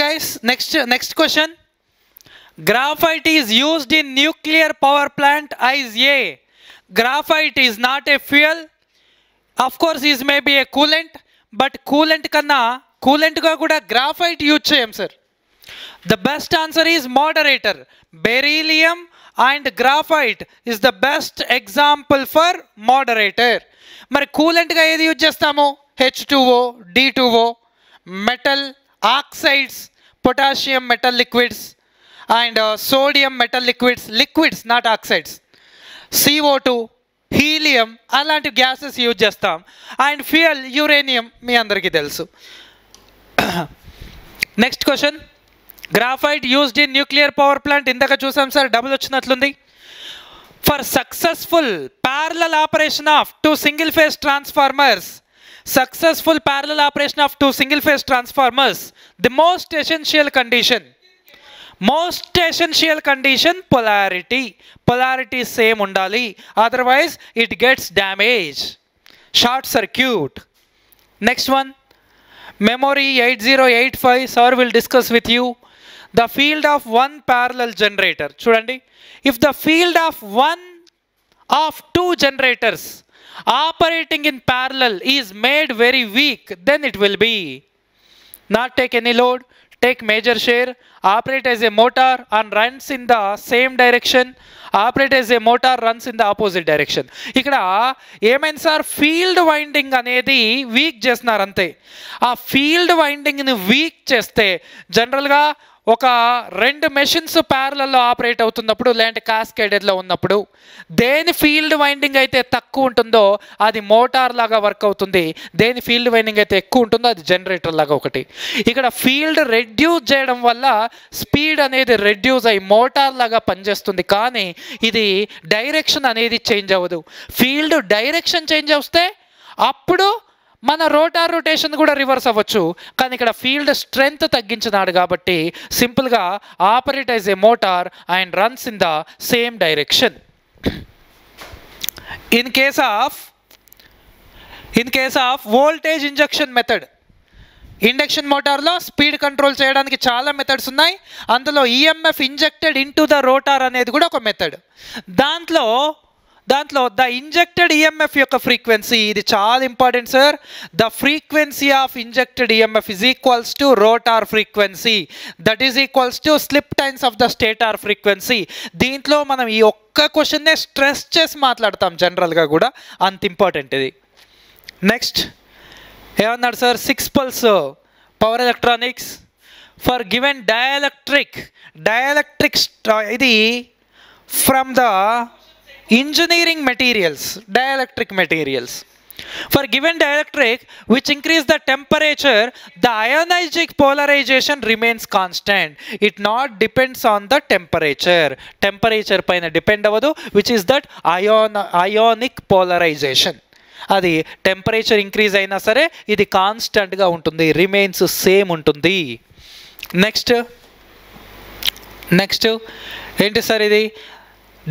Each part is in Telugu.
guys, next question. Graphite is used in nuclear power plant as A. Graphite is not a fuel. Of course, is maybe a coolant, but coolant kanna coolant ga kuda graphite use cheyam sir. The best answer is moderator. Beryllium and graphite is the best example for moderator. మరి కూలెంట్ గా ఏది యూజ్ చేస్తాము? H2O, D2O, metal oxides, potassium metal liquids and sodium metal liquids not oxides, CO2, helium అలాంటి గ్యాసెస్ యూజ్ చేస్తాం. అండ్ ఫ్యూయల్ యురేనియం మీ అందరికీ తెలుసు. Next question. Graphite used in nuclear power plant ఇందాక చూసాం సార్, డబుల్ వచ్చినట్లుంది. For successful parallel operation of two single phase transformers, the most essential condition polarity same undali, otherwise it gets damage, short circuit. Next one, memory 8085 sir will discuss with you the field of one parallel generator. Chudandi, if the field of one of two generators operating in parallel is made very weak, then it will be not take any load, take major share, operate as a motor and runs in the same direction, operate as a motor runs in the opposite direction. ఇక్కడ ఏమైంది సార్, ఫీల్డ్ వైండింగ్ అనేది వీక్ చేస్తున్నారు అంతే. ఆ ఫీల్డ్ వైండింగ్ని వీక్ చేస్తే జనరల్గా ఒక రెండు మెషిన్స్ ప్యారలల్లో ఆపరేట్ అవుతున్నప్పుడు లేదంటే కాస్కేడెడ్లో ఉన్నప్పుడు దేని ఫీల్డ్ వైండింగ్ అయితే తక్కువ ఉంటుందో అది మోటార్ లాగా వర్క్ అవుతుంది, దేని ఫీల్డ్ వైండింగ్ అయితే ఎక్కువ ఉంటుందో అది జనరేటర్ లాగా ఒకటి. ఇక్కడ ఫీల్డ్ రెడ్యూస్ చేయడం వల్ల స్పీడ్ అనేది రెడ్యూస్ అయ్యి మోటార్ లాగా పనిచేస్తుంది, కానీ ఇది డైరెక్షన్ అనేది చేంజ్ అవ్వదు. ఫీల్డ్ డైరెక్షన్ చేంజ్ వస్తే అప్పుడు మన రోటార్ రొటేషన్ కూడా రివర్స్ అవ్వచ్చు, కానీ ఇక్కడ ఫీల్డ్ స్ట్రెంగ్త్ తగ్గించినాడు కాబట్టి సింపుల్గా operate as a motor and runs in the same direction. In case of voltage injection method, induction మోటార్లో స్పీడ్ కంట్రోల్ చేయడానికి చాలా మెథడ్స్ ఉన్నాయి. అందులో EMF injected into the rotor అనేది కూడా ఒక మెథడ్. దాంట్లో ద ఇంజెక్టెడ్ ఈఎంఎఫ్ యొక్క ఫ్రీక్వెన్సీ, ఇది చాలా important sir. The frequency of injected EMF is equals to rotor frequency, that is equals to slip times of the stator frequency. దీంట్లో మనం ఈ ఒక్క క్వశ్చన్నే స్ట్రెస్ చేసి మాట్లాడతాం జనరల్గా కూడా, అంత ఇంపార్టెంట్ ఇది. నెక్స్ట్ ఏమన్నాడు sir, 6 pulse power electronics for given dielectric ఇది from the engineering materials, dielectric materials. For given dielectric which increase the temperature, the ionic polarization remains constant. It not depends on the temperature paina depend avadu, which is that ionic polarization. అది టెంపరేచర్ ఇంక్రీజ్ అయినా సరే ఇది కాన్స్టెంట్గా ఉంటుంది, రిమైన్స్ సేమ్ ఉంటుంది. నెక్స్ట్ ఏంటి సార్ ఇది,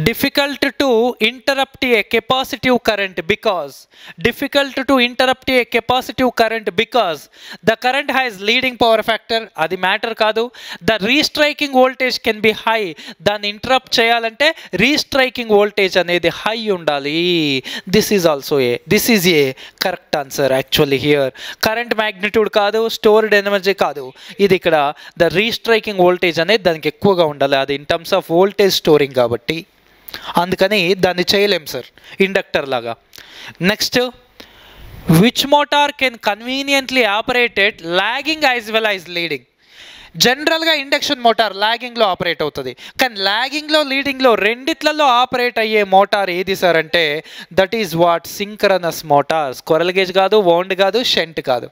difficult to interrupt a capacitive current because the current has leading power factor. అది మ్యాటర్ కాదు. the restriking voltage can be high. దాన్ని ఇంటరప్ట్ చేయాలంటే రీస్ట్రైకింగ్ వోల్టేజ్ అనేది హై ఉండాలి. this is a correct answer actually here. Current magnitude కాదు, స్టోర్డ్ ఎనర్జీ కాదు, ఇది ఇక్కడ ద రీస్ట్రైకింగ్ వోల్టేజ్ అనేది దానికి ఎక్కువగా ఉండాలి. అది in terms of voltage storing కాబట్టి అందుకని దాన్ని చేయలేం సార్ ఇండక్టర్ లాగా. Next, which motor can conveniently operated lagging as well as leading. జనరల్గా ఇండక్షన్ మోటార్ లాగింగ్లో ఆపరేట్ అవుతుంది, కానీ లాగింగ్లో లీడింగ్లో రెండిట్లలో ఆపరేట్ అయ్యే మోటార్ ఏది సార్ అంటే that is what synchronous motor. Squirrel cage కాదు, వౌండ్ కాదు, షంట్ కాదు,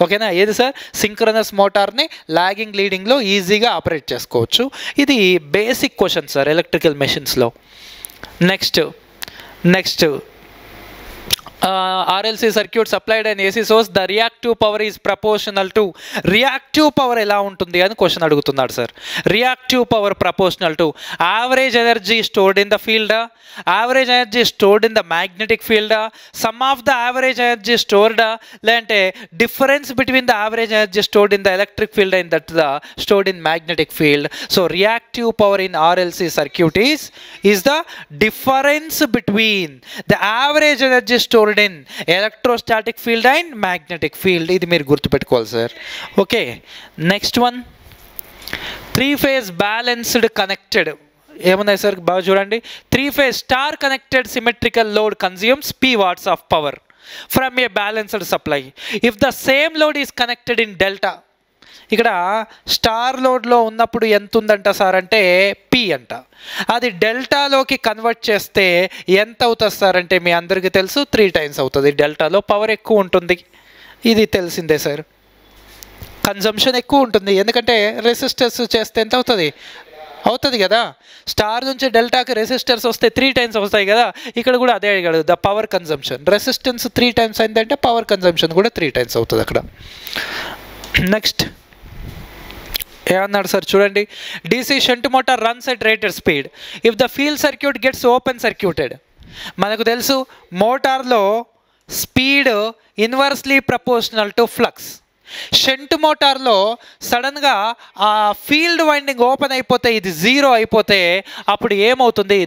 ఓకేనా. ఏది సార్, సింక్రనస్ మోటార్ని లాగింగ్ లీడింగ్లో ఈజీగా ఆపరేట్ చేసుకోవచ్చు. ఇది basic question sir electrical మెషిన్స్లో. Next RLC circuit supplied an AC source, the reactive power is proportional to. Reactive power ఎలా ఉంటుంది అని క్వశ్చన్ అడుగుతున్నాడు sir. Reactive power proportional to average energy stored in the field, average energy stored in the magnetic field, sum of the average energy stored, లేదంటే difference between the average energy stored in the electric field and that the stored in magnetic field. So reactive power in RLC circuit is the difference between the average energy stored in electrostatic field and magnetic field. ఇది మీరు గుర్తుపెట్టుకోవాలి sir. Okay, next one, 3-phase balanced connected. ఏమున్నాయి సార్ బాగా చూడండి. 3-phase star connected symmetrical load consumes P watts of power from a balanced supply if the same load is connected in delta. ఇక్కడ స్టార్ లోడ్లో ఉన్నప్పుడు ఎంత ఉందంట సార్ అంటే P అంట. అది డెల్టాలోకి కన్వర్ట్ చేస్తే ఎంత అవుతుంది సార్ అంటే మీ అందరికీ తెలుసు 3 times అవుతుంది. డెల్టాలో పవర్ ఎక్కువ ఉంటుంది, ఇది తెలిసిందే సార్. కన్జంప్షన్ ఎక్కువ ఉంటుంది ఎందుకంటే రెసిస్టర్స్ చేస్తే ఎంత అవుతుంది కదా. స్టార్ నుంచి డెల్టాకి రెసిస్టర్స్ వస్తే 3 times వస్తాయి కదా. ఇక్కడ కూడా అదే అడిగాడు, the power consumption. Resistance 3 times అయిందంటే పవర్ కన్జంప్షన్ కూడా 3 times అవుతుంది అక్కడ. నెక్స్ట్ ఏమన్నాడు సార్ చూడండి. DC shunt motor runs at rated speed if the field circuit gets open circuited. మనకు తెలుసు మోటార్లో speed inversely proportional to flux. Shunt మోటార్లో సడన్గా ఆ ఫీల్డ్ వైండింగ్ ఓపెన్ అయిపోతే, ఇది 0 అయిపోతే అప్పుడు ఏమవుతుంది,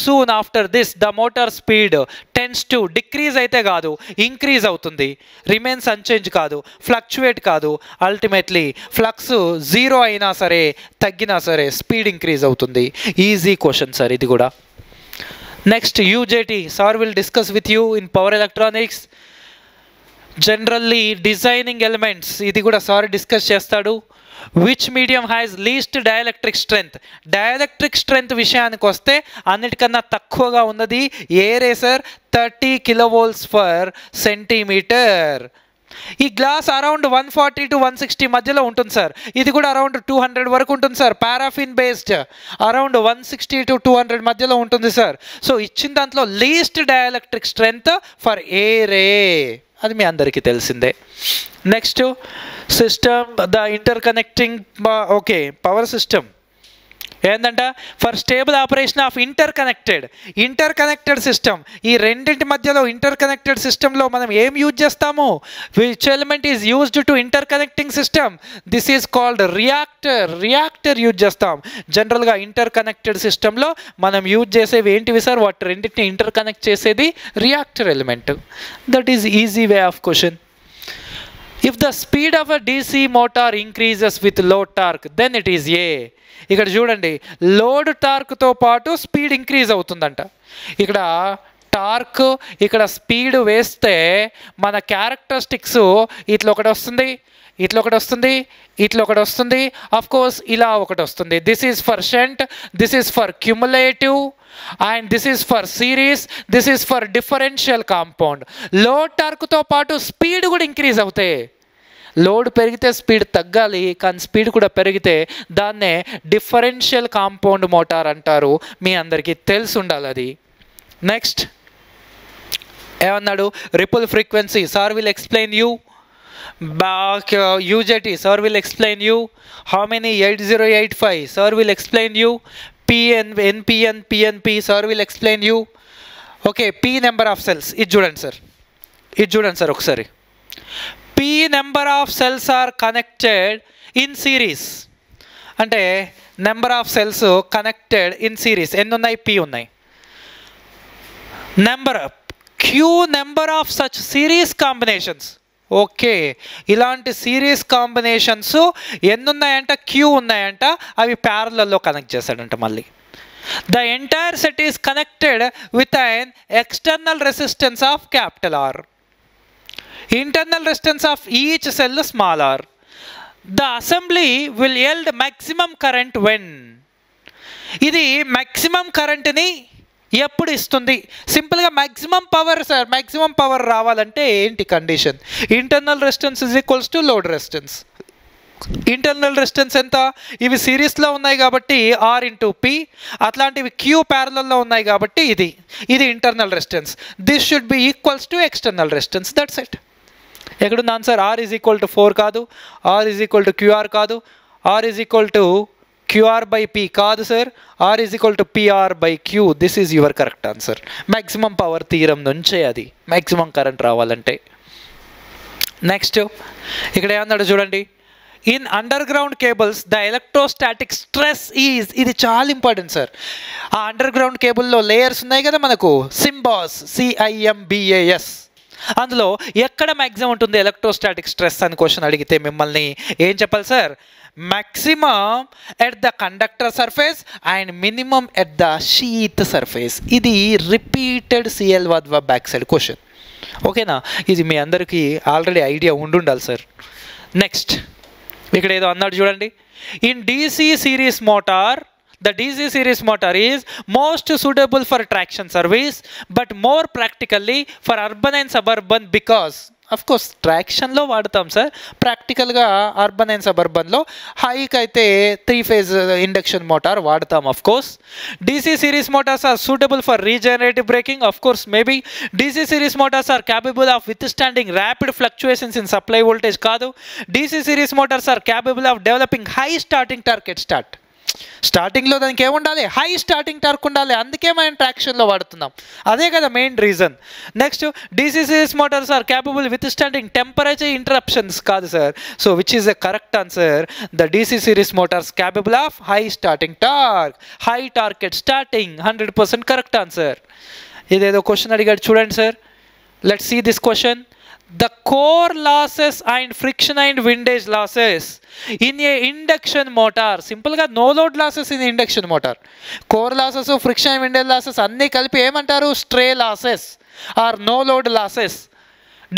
soon after this the motor speed tends to decrease అయితే కాదు, ఇంక్రీజ్ అవుతుంది. రిమైన్స్ అన్చేంజ్ కాదు, ఫ్లక్చువేట్ కాదు. అల్టిమేట్లీ ఫ్లక్స్ 0 అయినా సరే తగ్గినా సరే స్పీడ్ ఇంక్రీజ్ అవుతుంది. ఈజీ క్వశ్చన్ సార్ ఇది కూడా. Next UJT sir will discuss with you in power electronics. Generally designing elements ఇది కూడా సార్ డిస్కస్ చేస్తాడు. Which medium has least dielectric strength. Dielectric strength విషయానికి వస్తే అన్నిటికన్నా తక్కువగా ఉన్నది ఏరే సార్, 30 kV/cm. ఈ గ్లాస్ అరౌండ్ 140 to 160 మధ్యలో ఉంటుంది సార్. ఇది కూడా అరౌండ్ 200 వరకు ఉంటుంది sir. Paraffin based around 160 to 200 మధ్యలో ఉంటుంది సార్. సో ఇచ్చిన దాంట్లో లీస్ట్ డైఎలక్ట్రిక్ స్ట్రెంగ్త్ ఫర్ ఏరే, అది మీ అందరికీ తెలిసిందే. Next system, the interconnecting. Okay, power system ఏంటంట, for stable operation of interconnected system. ఈ రెండింటి మధ్యలో ఇంటర్ కనెక్టెడ్ సిస్టంలో మనం ఏం యూజ్ చేస్తాము, which element is used to inter connecting system, this is called reactor use చేస్తాం. జనరల్గా ఇంటర్ కనెక్టెడ్ సిస్టంలో మనం యూజ్ చేసేవి ఏంటివి సార్, వాటి రెండింటిని ఇంటర్ కనెక్ట్ చేసేది reactor element. That is easy way of question. If the speed of a DC motor increases with load torque then it is A. ఇక్కడ చూడండి, లోడ్ టార్క్తో పాటు స్పీడ్ ఇంక్రీజ్ అవుతుందంట. ఇక్కడ టార్క్, ఇక్కడ స్పీడ్ వేస్తే మన క్యారెక్టరిస్టిక్స్ ఇట్లా ఒకటి వస్తుంది, ఇట్లా ఒకటి వస్తుంది, ఇట్లా ఒకటి వస్తుంది, అఫ్ కోర్స్ ఇలా ఒకటి వస్తుంది. This is for shunt, this is for cumulative and this is for series, this is for differential compound. Load టార్క్తో పాటు స్పీడ్ కూడా ఇంక్రీజ్ అవుతాయి. లోడ్ పెరిగితే స్పీడ్ తగ్గాలి, కానీ స్పీడ్ కూడా పెరిగితే దాన్నే డిఫరెన్షియల్ కాంపౌండ్ మోటార్ అంటారు. మీ అందరికీ తెలిసి ఉండాలి అది. నెక్స్ట్ ఏమన్నాడు, ripple frequency sir will explain you. UJT sir will explain you. How many 8085 sir will explain you. NPN PNP sir will explain you. Okay, P number of cells. ఇది చూడండి సార్ ఒకసారి. P number of cells are connected in series. అంటే number of cells connected in series ఎన్ని ఉన్నాయి, P ఉన్నాయి. Number of such series combinations. Okay, ఇలాంటి సిరీస్ కాంబినేషన్స్ ఎన్ని ఉన్నాయంట, Q ఉన్నాయంట. అవి ప్యారలల్లో కనెక్ట్ చేశాడంట. మళ్ళీ the entire set is connected with an external resistance of capital R. Internal resistance of each cell small r. The assembly will yield maximum current when. ఇది మ్యాక్సిమం కరెంట్ని ఎప్పుడు ఇస్తుంది? సింపుల్గా maximum power sir. Maximum power రావాలంటే ఏంటి condition? Internal resistance is equals to load resistance. Internal resistance ఎంత? ఇవి సిరీస్లో ఉన్నాయి కాబట్టి ఆర్ ఇంటూ పి, అట్లాంటివి క్యూ ప్యారలల్లో ఉన్నాయి కాబట్టి ఇది internal resistance. This should be equals to external resistance. That's it. ఎక్కడుంది answer? R is equal to 4 కాదు, R is equal to QR కాదు, R is equal to QR by P కాదు sir, R is equal to PR by Q. This is your correct answer. Maximum power theorem నుంచే అది మ్యాక్సిమం కరెంట్ రావాలంటే. నెక్స్ట్ ఇక్కడ ఏమన్నాడు చూడండి, in under ground cables the electrostatic stress is, ఇది చాలా ఇంపార్టెంట్ సార్. ఆ అండర్ గ్రౌండ్ కేబుల్లో లేయర్స్ ఉన్నాయి కదా మనకు, సింబాస్, CIMBAS, అందులో ఎక్కడ మ్యాక్సిమం ఉంటుంది ఎలక్ట్రోస్టాటిక్ స్ట్రెస్ అని క్వశ్చన్ అడిగితే మిమ్మల్ని ఏం చెప్పాలి sir? maximum at the conductor surface and minimum at the sheath surface. ఇది రిపీటెడ్ CL వద్ద బ్యాక్ సైడ్ క్వశ్చన్. ఓకేనా? ఇది మీ అందరికీ ఆల్రెడీ ఐడియా ఉండాలి సార్. నెక్స్ట్ ఇక్కడ ఏదో అన్నాడు చూడండి, in DC series motor the DC series motor is most suitable for traction service but more practically for urban and suburban because of course ట్రాక్షన్లో వాడతాం సార్, ప్రాక్టికల్గా అర్బన్ అండ్ సబర్బన్లో హైక్ అయితే 3 phase ఇండక్షన్ మోటార్ వాడతాం. Of course DC series motors are suitable for regenerative braking. Of course maybe DC series motors are capable of withstanding rapid fluctuations in supply voltage కాదు. DC series motors are capable of developing high starting torque at start. స్టార్టింగ్లో దానికి ఏముండాలి? హై స్టార్టింగ్ టార్క్ ఉండాలి, అందుకే మనం ట్రాక్షన్లో వాడుతున్నాం. అదే కదా main reason. Next DC series motors are capable with standing temperature interruptions కాదు sir. So which is the correct answer? The DC series motors capable of high starting torque, high torque at starting, 100% correct answer. ఇదేదో క్వశ్చన్ అడిగాడు చూడండి sir. Let's see this question. The core losses and friction and windage losses in a induction motor. సింపుల్గా no load losses in induction motor. Core losses, friction and windage losses అన్నీ కలిపి ఏమంటారు? Stray losses are no load losses.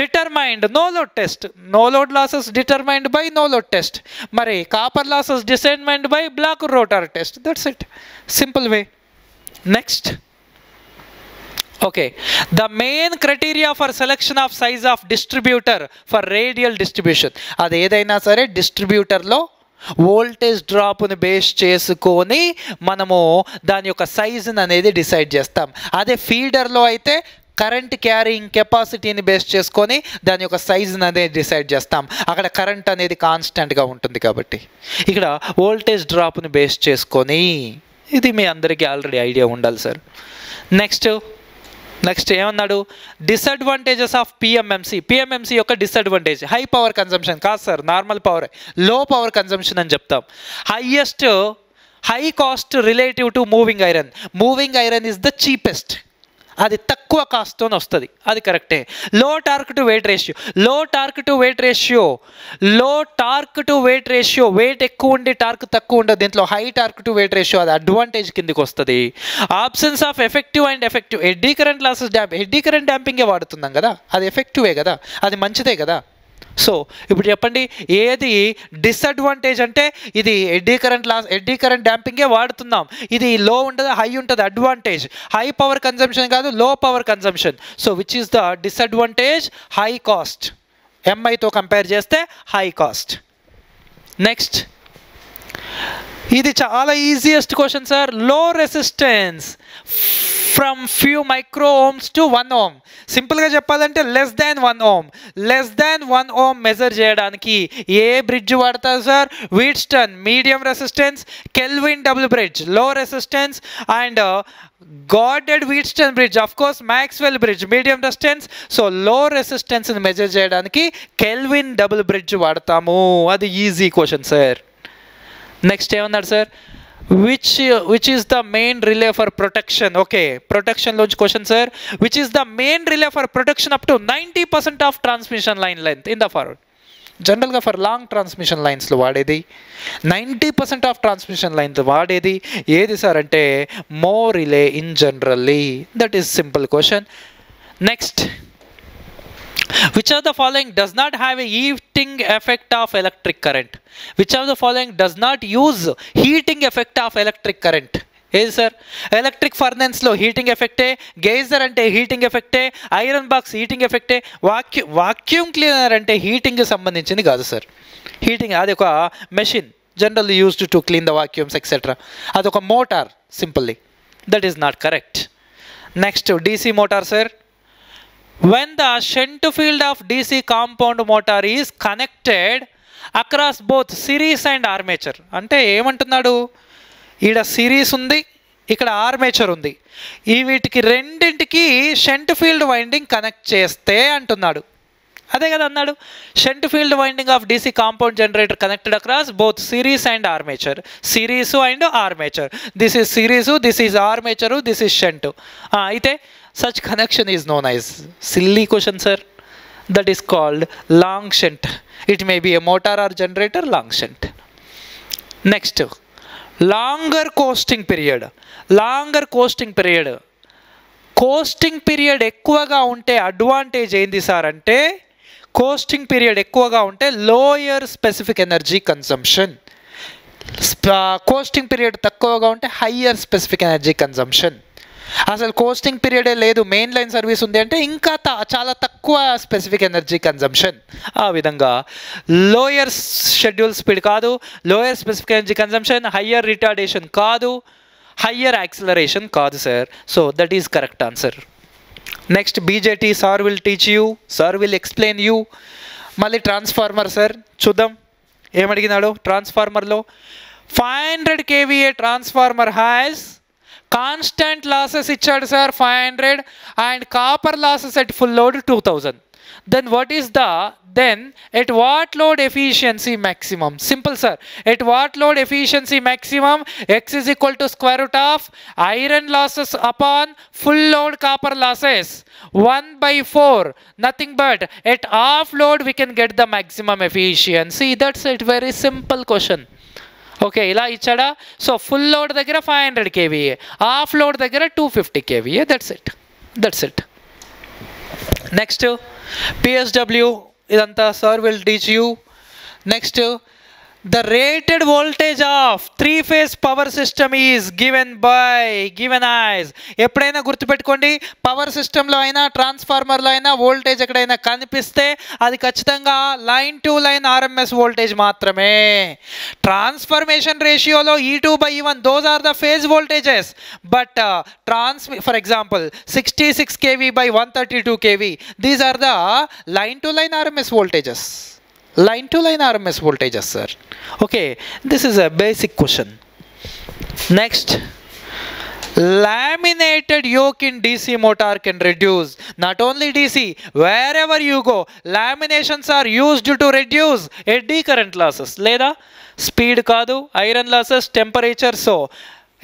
Determined no load test. No load losses determined by no load test. మరి copper losses determined by block rotor test. That's it, simple way. Next okay, the main criteria for selection of size of distributor for radial distribution. అది ఏదైనా సరే డిస్ట్రిబ్యూటర్లో వోల్టేజ్ డ్రాప్ని బేస్ చేసుకొని మనము దాని యొక్క సైజుని అనేది డిసైడ్ చేస్తాం. అదే ఫీడర్లో అయితే కరెంట్ క్యారింగ్ కెపాసిటీని బేస్ చేసుకొని దాని యొక్క సైజుని అనేది డిసైడ్ చేస్తాం. అక్కడ కరెంట్ అనేది కాన్స్టెంట్గా ఉంటుంది కాబట్టి ఇక్కడ వోల్టేజ్ డ్రాప్ని బేస్ చేసుకొని, ఇది మీ అందరికీ ఆల్రెడీ ఐడియా ఉండాలి సార్. నెక్స్ట్ ఏమన్నాడు? డిసడ్వాంటేజెస్ ఆఫ్ పిఎంఎంసి యొక్క డిసడ్వాంటేజ్ హై పవర్ కన్జంప్షన్ కాదు sir, normal power, low power consumption అని చెప్తాం. High cost relative to moving iron. Moving iron is the cheapest, అది తక్కువ కాస్ట్తో వస్తుంది, అది కరెక్టే. Low torque to weight ratio, weight ఎక్కువ ఉండి టార్క్ తక్కువ ఉండదు. దీంట్లో high torque to weight ratio, అది అడ్వాంటేజ్ కిందకి వస్తుంది. Absence of effective eddy current losses eddy current డ్యాంపింగే వాడుతున్నాం కదా, అది ఎఫెక్టివే కదా, అది మంచిదే కదా. సో ఇప్పుడు చెప్పండి ఏది డిసడ్వాంటేజ్ అంటే? ఇది ఎడ్డీ కరెంట్ డ్యాంపింగే వాడుతున్నాం, ఇది లో ఉంటుంది హై ఉంటుంది, అడ్వాంటేజ్ హై పవర్ కన్జంప్షన్ కాదు, low power consumption. So which is the disadvantage? High cost, ఎంఐతో కంపేర్ చేస్తే హై కాస్ట్. నెక్స్ట్ ఇది చాలా easiest question sir. Low resistance from few micro ohms to 1 ohm. సింపుల్గా చెప్పాలంటే లెస్ దాన్ 1 ohm మెజర్ చేయడానికి ఏ బ్రిడ్జ్ వాడతారు sir? Wheatstone medium resistance, Kelvin double bridge low resistance, and guarded Wheatstone bridge of course Maxwell bridge medium resistance. So low రెసిస్టెన్స్ని మెజర్ చేయడానికి కెల్విన్ డబుల్ బ్రిడ్జ్ వాడతాము. అది ఈజీ క్వశ్చన్ సార్. నెక్స్ట్ ఏమన్నాడు sir? which is the main relay for protection. Okay, protection load question sir. Which is the main relay for protection up to 90% of transmission line length in the forward. జనరల్గా ఫర్ లాంగ్ ట్రాన్స్మిషన్ లైన్స్లో వాడేది 90% ఆఫ్ ట్రాన్స్మిషన్ లైన్స్ వాడేది ఏది సార్ అంటే మో relay in generally. That is simple question. Next, which of the following does not have a heating effect of electric current? Which of the following does not use heating effect of electric current? ఏది సార్? ఎలక్ట్రిక్ ఫర్నెన్స్లో హీటింగ్ ఎఫెక్టే, గేజర్ అంటే హీటింగ్ ఎఫెక్టే, ఐరన్ బాక్స్ హీటింగ్ ఎఫెక్టే, వాక్యూమ్ క్లీనర్ అంటే హీటింగ్కి సంబంధించింది కాదు సార్. హీటింగ్ అది ఒక machine generally used to clean the vacuums etcetera. అదొక motor simply. That is not correct. Next DC motor sir. When the shunt field of DC compound motor is connected across both series and armature. అంటే ఏమంటున్నాడు, ఈడ సిరీస్ ఉంది, ఇక్కడ ఆర్మేచర్ ఉంది, ఈ వీటికి రెండింటికి షంట్ ఫీల్డ్ వైండింగ్ కనెక్ట్ చేస్తే అంటున్నాడు. అదే కదా అన్నాడు, shunt field winding of DC compound generator connected across both series and armature. Series and armature. This is series, this is armature, this is shunt. అయితే such connection is known as, silly question sir, that is called long shunt. It may be a motor or generator, long shunt. Next, longer coasting period. Longer coasting period. Coating period ఎక్కువగా ఉంటే అడ్వాంటేజ్ ఏంది సార్ అంటే, కోస్టింగ్ పీరియడ్ ఎక్కువగా ఉంటే lower specific energy consumption. Coating period తక్కువగా ఉంటే హయ్యర్ స్పెసిఫిక్ ఎనర్జీ కన్సంప్షన్. అసలు కోస్టింగ్ పీరియడే లేదు, మెయిన్ లైన్ సర్వీస్ ఉంది అంటే ఇంకా చాలా తక్కువ స్పెసిఫిక్ ఎనర్జీ కన్జంప్షన్. ఆ విధంగా లోయర్ షెడ్యూల్ స్పీడ్ కాదు, lower specific energy consumption, higher retardation కాదు, హయ్యర్ యాక్సిలరేషన్ కాదు sir. So that is correct answer. Next BJT, sir will teach you, sir will explain you. మళ్ళీ ట్రాన్స్ఫార్మర్ సార్ చూద్దాం ఏమడిగినాడు. ట్రాన్స్ఫార్మర్లో 500 kVA transformer has constant losses ఇచ్చాడు sir 500 and copper losses at full load 2000. Then what is the at what load efficiency maximum? Simple sir, at what load efficiency maximum X is equal to square root of iron losses upon full load copper losses 1/4. Nothing but at half load we can get the maximum efficiency. That's it, very simple question. Okay, ఇలా ఇచ్చాడా? సో ఫుల్ లోడ్ దగ్గర 500 kVA, హాఫ్ లోడ్ దగ్గర 250 kVA. That's it. Next PSW, ఇదంతా sir will teach you. Next the rated voltage of 3-phase power system is given as. ఎప్పుడైనా గుర్తుపెట్టుకోండి, పవర్ సిస్టంలో అయినా ట్రాన్స్ఫార్మర్లో అయినా వోల్టేజ్ ఎక్కడైనా కనిపిస్తే అది ఖచ్చితంగా line to line RMS voltage మాత్రమే. ట్రాన్స్ఫర్మేషన్ రేషియోలో E2/E1 those are the phase voltages. But for example 66 kV/132 kV, these are the line to line RMS voltages. Line to line RMS voltages sir. Okay, this is a basic question. Next, laminated yoke in DC motor can reduce. Not only DC, wherever you go, laminations are used to reduce eddy current losses. Leda speed kaadu, iron losses, temperature. So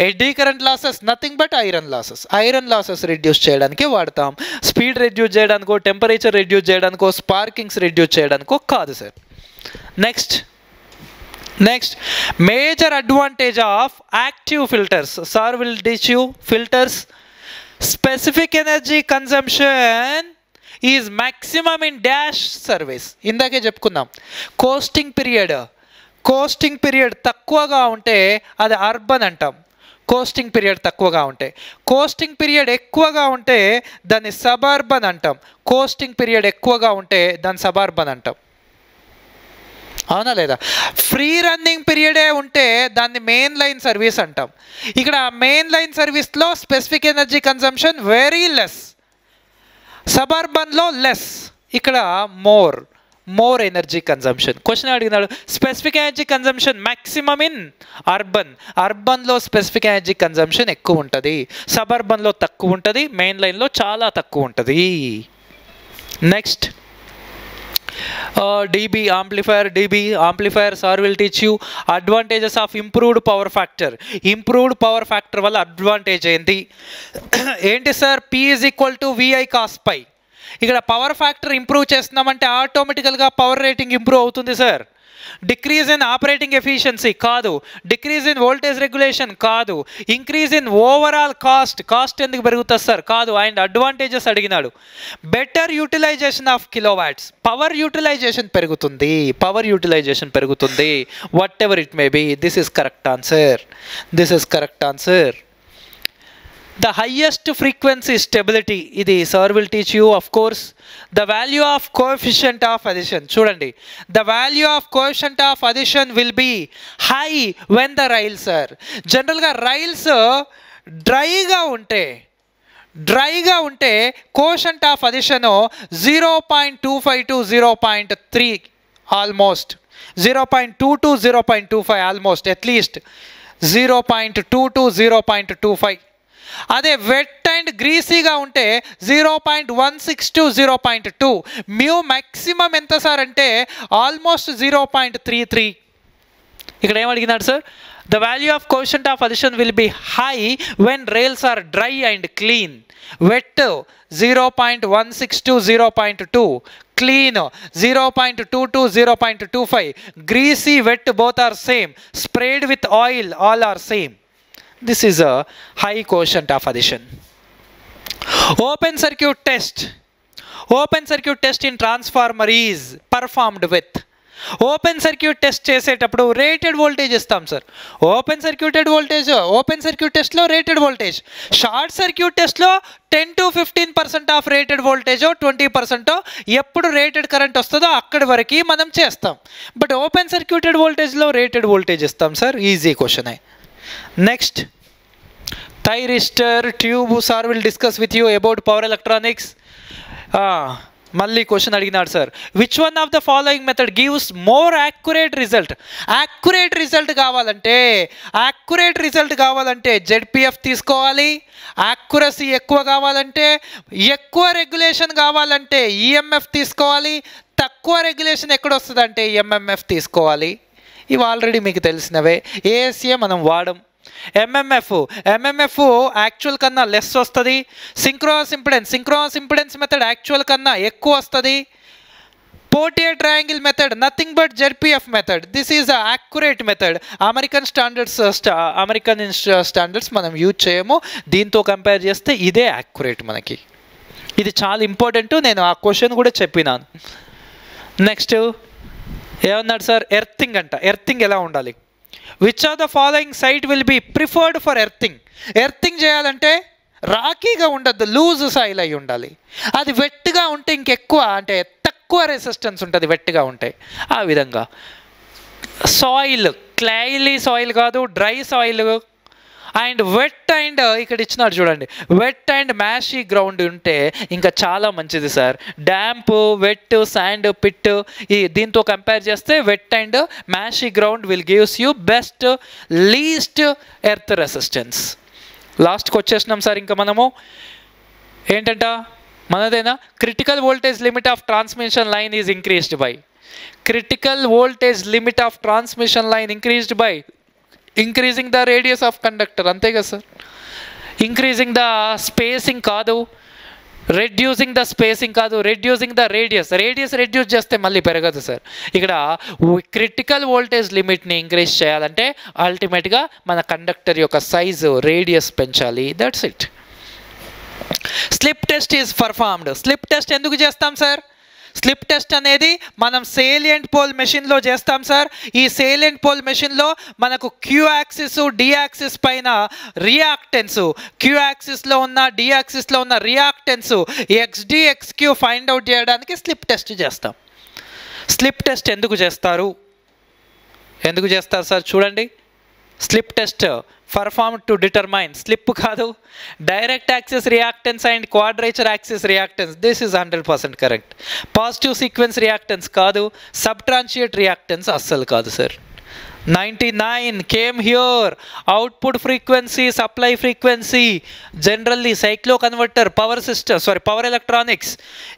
eddy current losses nothing but iron losses reduce చేయడానికి వాడతాం. స్పీడ్ రెడ్యూస్ చేయడానికో, టెంపరేచర్ రెడ్యూస్ చేయడానికో, స్పార్కింగ్స్ రెడ్యూస్ చేయడానికో కాదు sir. Next major advantage of active filters. Sir will teach you filters. Specific energy consumption is maximum in dash service. ఇందాకే చెప్పుకుందాం, కోస్టింగ్ పీరియడ్ తక్కువగా ఉంటే అది అర్బన్ అంటాం. కోస్టింగ్ పీరియడ్ తక్కువగా ఉంటే, కోస్టింగ్ పీరియడ్ ఎక్కువగా ఉంటే దాన్ని సబర్బన్ అంటాం. కోస్టింగ్ పీరియడ్ ఎక్కువగా ఉంటే దాన్ని సబర్బన్ అంటాం. అవునా లేదా? ఫ్రీ రన్నింగ్ పీరియడే ఉంటే దాన్ని మెయిన్ లైన్ సర్వీస్ అంటాం. ఇక్కడ మెయిన్ లైన్ సర్వీస్లో specific energy consumption very less, సబర్బన్లో లెస్, ఇక్కడ మోర్ ఎనర్జీ కన్జంప్షన్. క్వశ్చన్ అడిగినాడు, specific energy consumption maximum in అర్బన్లో స్పెసిఫిక్ ఎనర్జీ కన్జంప్షన్ ఎక్కువ ఉంటుంది, సబర్బన్లో తక్కువ ఉంటుంది, మెయిన్ లైన్లో చాలా తక్కువ ఉంటుంది. Next dB amplifier sir will teach you advantages of improved power factor వల్ల అడ్వాంటేజ్ ఏంటి sir? P is equal to VI cos pi. ఇక్కడ పవర్ ఫ్యాక్టర్ ఇంప్రూవ్ చేస్తున్నామంటే ఆటోమేటికల్గా పవర్ రేటింగ్ ఇంప్రూవ్ అవుతుంది sir. Decrease in operating efficiency కాదు, డిక్రీజ్ ఇన్ వోల్టేజ్ రెగ్యులేషన్ కాదు, ఇంక్రీజ్ ఇన్ ఓవరాల్ కాస్ట్ ఎందుకు పెరుగుతుంది సార్? కాదు. అండ్ అడ్వాంటేజెస్ అడిగినాడు, better utilization of kilowatts, power utilization పెరుగుతుంది, whatever it may be. This is correct answer. The highest frequency stability, ఇది sir will teach you of course. The value of coefficient of addition, చూడండి, the value of coefficient of addition will be high when the rails are, జనరల్గా రైల్స్ డ్రైగా ఉంటే quotient of addition 0.25 to 0.3 almost, 0.2 to 0.25 almost, at least 0.2 to 0.25. అదే వెట్ అండ్ గ్రీసీగా ఉంటే 0.16 to 0.2. మ్యూ మ్యాక్సిమం ఎంత సార్ అంటే ఆల్మోస్ట్ 0.33. ఇక్కడ ఏం అడిగినాడు sir? The value of coefficient of addition will be high when rails are dry and clean. Wet 0.16 to 0.2, clean 0.2 to 0.25, greasy, wet both are same, sprayed with oil all are same. This is a high coefficient of addition. Open circuit test in transformer is performed with, open circuit test చేసేటప్పుడు రేటెడ్ వోల్టేజ్ ఇస్తాం సార్. ఓపెన్ సర్క్యూట్ టెస్ట్లో రేటెడ్ వోల్టేజ్, షార్ట్ సర్క్యూట్ టెస్ట్లో 10 to 15% ఆఫ్ రేటెడ్ వోల్టేజో 20% ఎప్పుడు రేటెడ్ కరెంట్ వస్తుందో అక్కడి వరకు మనం చేస్తాం. బట్ ఓపెన్ సర్క్యూటెడ్ వోల్టేజ్లో రేటెడ్ వోల్టేజ్ ఇస్తాం sir. Easy question. Next, thyristor tube. Sir will discuss with you about power electronics. మళ్ళీ క్వశ్చన్ అడిగినాడు sir, which one of the following method gives more accurate result? Accurate result కావాలంటే జెడ్పిఎఫ్ తీసుకోవాలి. యాక్యురసీ ఎక్కువ కావాలంటే, ఎక్కువ రెగ్యులేషన్ కావాలంటే ఈఎంఎఫ్ తీసుకోవాలి. తక్కువ రెగ్యులేషన్ ఎక్కడ వస్తుందంటే ఎంఎంఎఫ్ తీసుకోవాలి. ఇవి ఆల్రెడీ మీకు తెలిసినవే. ఏఎస్ఏ మనం వాడం. ఎంఎంఎఫ్ యాక్చువల్ కన్నా లెస్ వస్తుంది. సింక్రోనస్ ఇంపిడెన్స్ మెథడ్ యాక్చువల్ కన్నా ఎక్కువ వస్తుంది. Potier triangle method nothing but ZPF method. This is a accurate method. American standards మనం యూజ్ చేయము. దీంతో కంపేర్ చేస్తే ఇదే యాక్యురేట్ మనకి. ఇది చాలా ఇంపార్టెంట్. నేను ఆ క్వశ్చన్ కూడా చెప్పినాను. నెక్స్ట్ ఏమన్నాడు సార్? ఎర్తింగ్ అంట. ఎర్తింగ్ ఎలా ఉండాలి? Which of the following site will be preferred for earthing? Earthing చేయాలంటే రాకీగా ఉండద్దు, లూజ్ సాయిల్ అయి ఉండాలి. అది వెట్గా ఉంటే ఇంకెక్కువ, అంటే తక్కువ రెసిస్టెన్స్ ఉంటుంది వెట్గా ఉంటే. ఆ విధంగా సాయిల్ క్లైలీ సాయిల్ కాదు, dry soil and wet and ఇక్కడ ఇచ్చినాడు చూడండి, వెట్ అండ్ మ్యాషీ గ్రౌండ్ ఉంటే ఇంకా చాలా మంచిది sir. Damp, wet, sand, pit ఈ దీంతో కంపేర్ చేస్తే wet and marshy ground will gives you best least earth resistance. లాస్ట్కి వచ్చేసినాం సార్. ఇంకా మనము ఏంటంట మనదేనా, critical voltage limit of transmission line is increased by. Critical voltage limit of transmission line increased by increasing the radius of conductor. అంతే కదా సార్? ఇంక్రీజింగ్ ద స్పేసింగ్ కాదు, రెడ్యూసింగ్ ద స్పేసింగ్ కాదు, రెడ్యూసింగ్ ద రేడియస్. రెడ్యూస్ చేస్తే మళ్ళీ పెరగదు సార్. ఇక్కడ క్రిటికల్ వోల్టేజ్ లిమిట్ని ఇంక్రీజ్ చేయాలంటే అల్టిమేట్గా మన కండక్టర్ యొక్క సైజు, రేడియస్ పెంచాలి. That's it. Slip test is performed. Slip test ఎందుకు చేస్తాం సార్? స్లిప్ టెస్ట్ అనేది మనం సేలియంట్ పోల్ మెషిన్లో చేస్తాం సార్. ఈ సేలియంట్ పోల్ మెషిన్లో మనకు క్యూ యాక్సిస్, డి యాక్సిస్ పైన రియాక్టెన్స్, క్యూ యాక్సిస్లో ఉన్న, డి యాక్సిస్లో ఉన్న reactance XD, XQ find out చేయడానికి స్లిప్ టెస్ట్ చేస్తాం. స్లిప్ టెస్ట్ ఎందుకు చేస్తారు సార్? చూడండి, slip test performed to determine, slip కాదు, direct axis reactance and quadrature axis reactance. This is 100% correct. Positive sequence reactance కాదు, subtransient reactance అస్సలు కాదు sir. 99 came here. Output frequency, supply frequency, generally cyclo converter, power system, power electronics.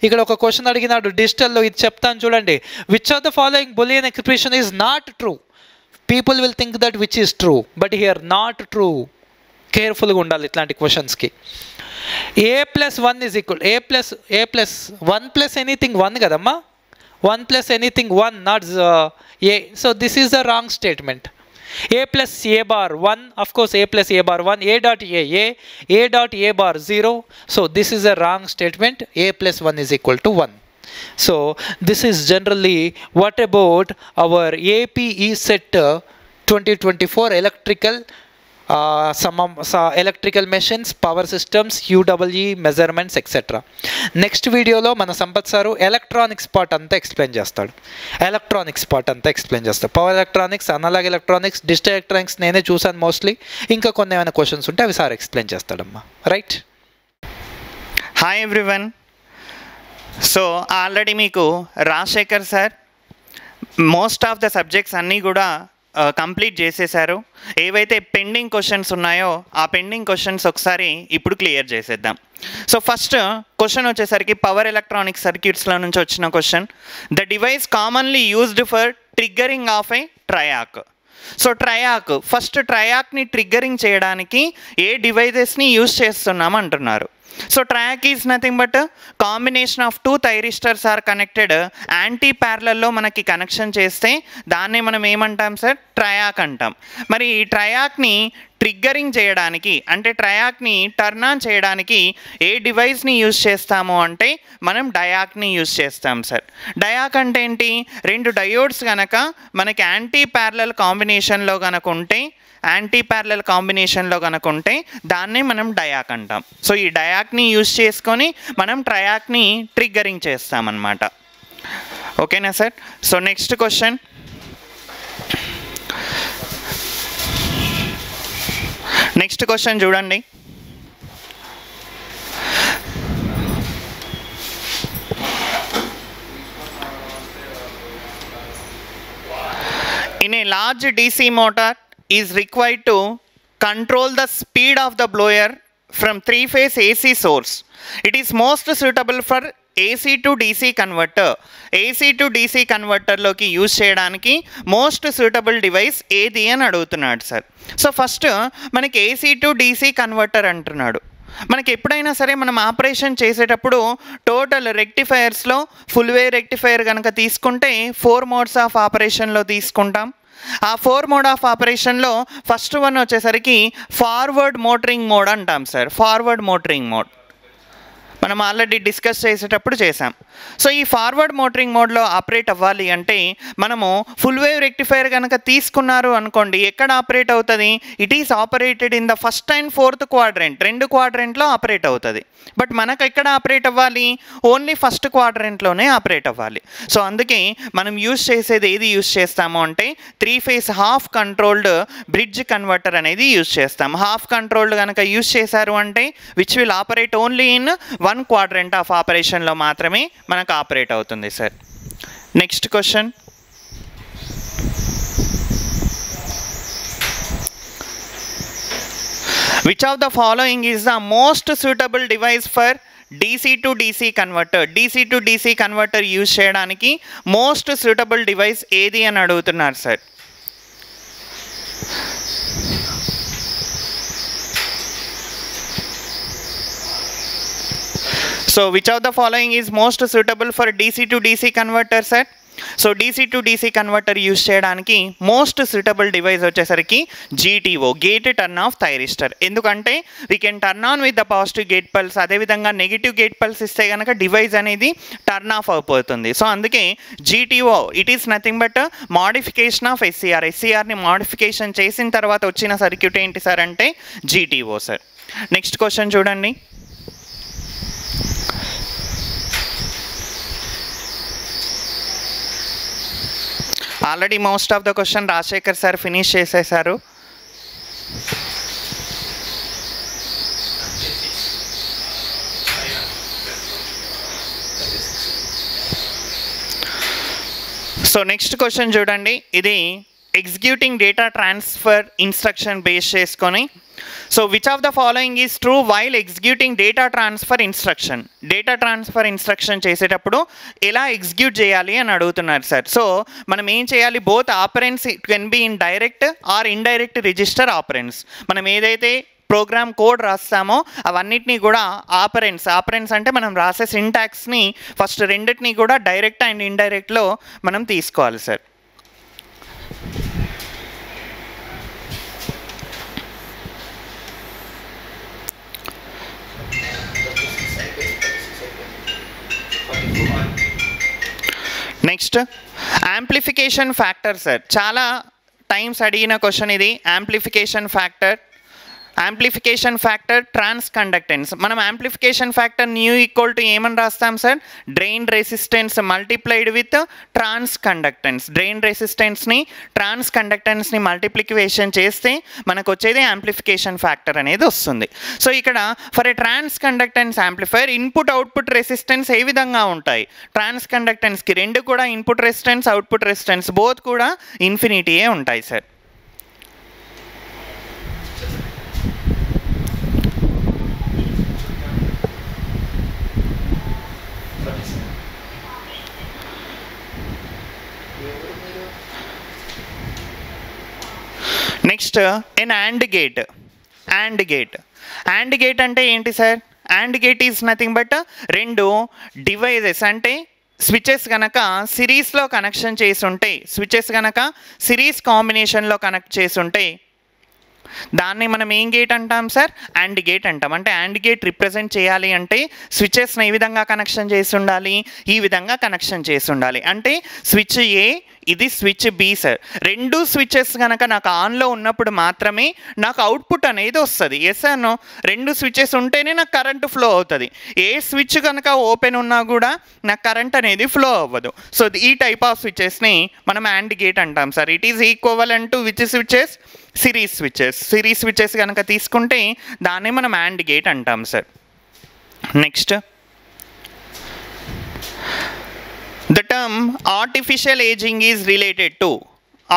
ఇక్కడ ఒక క్వశ్చన్ అడిగినాడు డిజిటల్లో, ఇది చెప్తాను చూడండి. Which of the following Boolean expression is not true? People will think that which is true, but here not true. కేర్ఫుల్గా ఉండాలి ఇట్లాంటి క్వశ్చన్స్కి. a+1 is equal, a+1 plus anything 1 కదమ్మా, 1 plus anything 1, not a. So this is the wrong statement. a plus a bar 1, of course a plus a bar 1, a dot a bar 0. So this is a wrong statement. a+1 is equal to 1. So this is generally what about our APE set 2024 electrical electrical machines, power systems, UW measurements etcetera. Next వీడియోలో మన సంపత్ సారు ఎలక్ట్రానిక్స్ పార్ట్ అంతా ఎక్స్ప్లెయిన్ చేస్తాడు. Power electronics, analog electronics, digital electronics నేనే చూసాను మోస్ట్లీ. ఇంకా కొన్ని ఏమైనా క్వశ్చన్స్ ఉంటే అవి సార్ ఎక్స్ప్లెయిన్ చేస్తాడమ్మా. Right. Hi everyone. So already మీకు Rajasekhar sir most of the subjects అన్నీ కూడా కంప్లీట్ చేసేసారు. ఏవైతే పెండింగ్ క్వశ్చన్స్ ఉన్నాయో ఆ పెండింగ్ క్వశ్చన్స్ ఒకసారి ఇప్పుడు క్లియర్ చేసేద్దాం. సో ఫస్ట్ క్వశ్చన్ వచ్చేసరికి పవర్ ఎలక్ట్రానిక్ సర్క్యూట్స్లో నుంచి వచ్చిన question. The device commonly used for triggering of a TRIAC. So TRIAC, first ట్రయాక్ని ట్రిగ్గరింగ్ చేయడానికి ఏ డివైజెస్ని యూజ్ చేస్తున్నాం అంటున్నారు. So TRIAC is nothing but combination of two thyristors are connected. Anti ప్యారలల్లో మనకి కనెక్షన్ చేస్తే దాన్నే మనం ఏమంటాం సార్? ట్రయాక్ అంటాం. మరి ఈ ట్రయాక్ని ట్రిగ్గరింగ్ చేయడానికి అంటే ట్రయాక్ని టర్న్ ఆన్ చేయడానికి ఏ డివైస్ని యూజ్ చేస్తాము అంటే మనం డయాక్ని యూజ్ చేస్తాం సార్. డయాక్ అంటే ఏంటి? రెండు డయోడ్స్ కనుక మనకి యాంటీ ప్యారలల్ కాంబినేషన్లో కనుక ఉంటే దాన్నే మనం డయాక్ అంటాం. సో ఈ డయాక్ని యూజ్ చేసుకొని మనం ట్రయాక్ని ట్రిగ్గరింగ్ చేస్తామన్నమాట. ఓకేనా సార్? So next question. చూడండి. In a large DC motor is required to control the speed of the blower from three-phase AC source. It is most suitable for AC to DC converter. AC to DC కన్వర్టర్లోకి యూజ్ చేయడానికి మోస్ట్ సూటబుల్ డివైస్ ఏది అని అడుగుతున్నాడు సార్. సో ఫస్ట్ మనకి AC to DC కన్వర్టర్ అంటున్నాడు. మనకి ఎప్పుడైనా సరే మనం ఆపరేషన్ చేసేటప్పుడు టోటల్ రెక్టిఫైయర్స్లో ఫుల్ వే రెక్టిఫైయర్ కనుక తీసుకుంటే 4 మోడ్స్ ఆఫ్ ఆపరేషన్లో తీసుకుంటాం. ఆ 4 మోడ్ ఆఫ్ ఆపరేషన్లో ఫస్ట్ వన్ వచ్చేసరికి ఫార్వర్డ్ మోటరింగ్ మోడ్ అంటాం సార్. ఫార్వర్డ్ మోటరింగ్ మోడ్ మనం ఆల్రెడీ డిస్కస్ చేసేటప్పుడు చేసాం. సో ఈ ఫార్వర్డ్ మోటరింగ్ మోడ్లో ఆపరేట్ అవ్వాలి అంటే మనము ఫుల్ వేవ్ రెక్టిఫైయర్ కనుక తీసుకున్నారు అనుకోండి, ఎక్కడ ఆపరేట్ అవుతుంది? It is operated in the first and fourth quadrant. 2 క్వాడ్రెంట్లో ఆపరేట్ అవుతుంది. బట్ మనకు ఎక్కడ ఆపరేట్ అవ్వాలి? ఓన్లీ ఫస్ట్ క్వాడ్రెంట్లోనే ఆపరేట్ అవ్వాలి. సో అందుకే మనం యూజ్ చేసేది ఏది యూజ్ చేస్తాము అంటే 3-phase half controlled bridge converter అనేది యూజ్ చేస్తాం. హాఫ్ కంట్రోల్డ్ కనుక యూజ్ చేశారు అంటే which will operate only in 1 quadrant of ఆపరేషన్లో మాత్రమే మనకు ఆపరేట్ అవుతుంది sir. Next question. Which of the following is the most suitable device for DC to DC converter? DC to DC converter use చేయడానికి మోస్ట్ సూటబుల్ డివైస్ ఏది అని అడుగుతున్నారు sir. So which of the following is most suitable for DC to DC converter sir? So DC to DC converter use చేయడానికి మోస్ట్ సూటబుల్ డివైస్ వచ్చేసరికి GTO, gate turn off thyristor. ఎందుకంటే we can turn on with the positive gate pulse, అదేవిధంగా నెగిటివ్ గేట్ పల్స్ ఇస్తే కనుక డివైస్ అనేది టర్న్ ఆఫ్ అయిపోతుంది. సో అందుకే GTO it is nothing but modification of SCRని మాడిఫికేషన్ చేసిన తర్వాత వచ్చిన సర్క్యూట్ ఏంటి సార్ అంటే GTO సార్. నెక్స్ట్ క్వశ్చన్ చూడండి. Already most of the question Rajasekhar sir finish చేసేసారు. సో నెక్స్ట్ క్వశ్చన్ చూడండి. ఇది executing data transfer instruction base చేసుకొని. So which of the following is true while executing data transfer instruction? Data transfer instruction చేసేటప్పుడు ఎలా ఎగ్జిక్యూట్ చేయాలి అని అడుగుతున్నారు సార్. సో మనం ఏం చేయాలి? Both operands it can be in direct or indirect register operands. మనం ఏదైతే ప్రోగ్రామ్ కోడ్ రాస్తామో అవన్నిటినీ కూడా ఆపరెంట్స్ అంటే మనం రాసే సింటాక్స్ని ఫస్ట్ రెండింటినీ కూడా డైరెక్ట్ అండ్ ఇండైరెక్ట్లో మనం తీసుకోవాలి sir. Next amplification factor sir. చాలా టైమ్స్ అడిగిన క్వశ్చన్ ఇది. Amplification factor amplification factor transconductance. మనం amplification factor mu equal to ఏమని రాస్తాం sir? Drain resistance multiplied with transconductance. Drain రెసిస్టెన్స్ని ట్రాన్స్ కండక్టెన్స్ని మల్టిప్లికేషన్ చేస్తే మనకు వచ్చేది యాంప్లిఫికేషన్ ఫ్యాక్టర్ అనేది వస్తుంది. సో ఇక్కడ for a transconductance amplifier input output resistance ఏ విధంగా ఉంటాయి? ట్రాన్స్ కండక్టెన్స్కి రెండు కూడా input resistance output resistance both కూడా ఇన్ఫినిటీయే ఉంటాయి sir. Next N AND gate. AND gate. AND gate అంటే ఏంటి sir? AND gate is nothing but రెండు డివైజెస్ అంటే స్విచెస్ కనుక సిరీస్లో కనెక్షన్ చేసి ఉంటే, స్విచెస్ కనుక సిరీస్ కాంబినేషన్లో కనెక్ట్ చేసి ఉంటే దాన్ని మనం ఏం గేట్ అంటాం సార్? AND గేట్ అంటాం. అంటే AND గేట్ రిప్రజెంట్ చేయాలి అంటే స్విచెస్ని ఏ విధంగా కనెక్షన్ చేసి ఉండాలి? ఈ విధంగా కనెక్షన్ చేసి ఉండాలి. అంటే స్విచ్ ఏ, ఇది స్విచ్ బి సార్. రెండు స్విచెస్ కనుక నాకు ఆన్లో ఉన్నప్పుడు మాత్రమే నాకు అవుట్పుట్ అనేది వస్తుంది. ఎస్ అన్నో, రెండు స్విచెస్ ఉంటేనే నాకు కరెంటు ఫ్లో అవుతుంది. ఏ స్విచ్ కనుక ఓపెన్ ఉన్నా కూడా నాకు కరెంట్ అనేది ఫ్లో అవ్వదు. సో ఈ టైప్ ఆఫ్ స్విచెస్ని మనం AND గేట్ అంటాం sir. It is equivalent to which switches? Series switches. Series switches కనుక తీసుకుంటే దాన్ని మనం AND గేట్ అంటాం sir. Next the term artificial ageing is related to.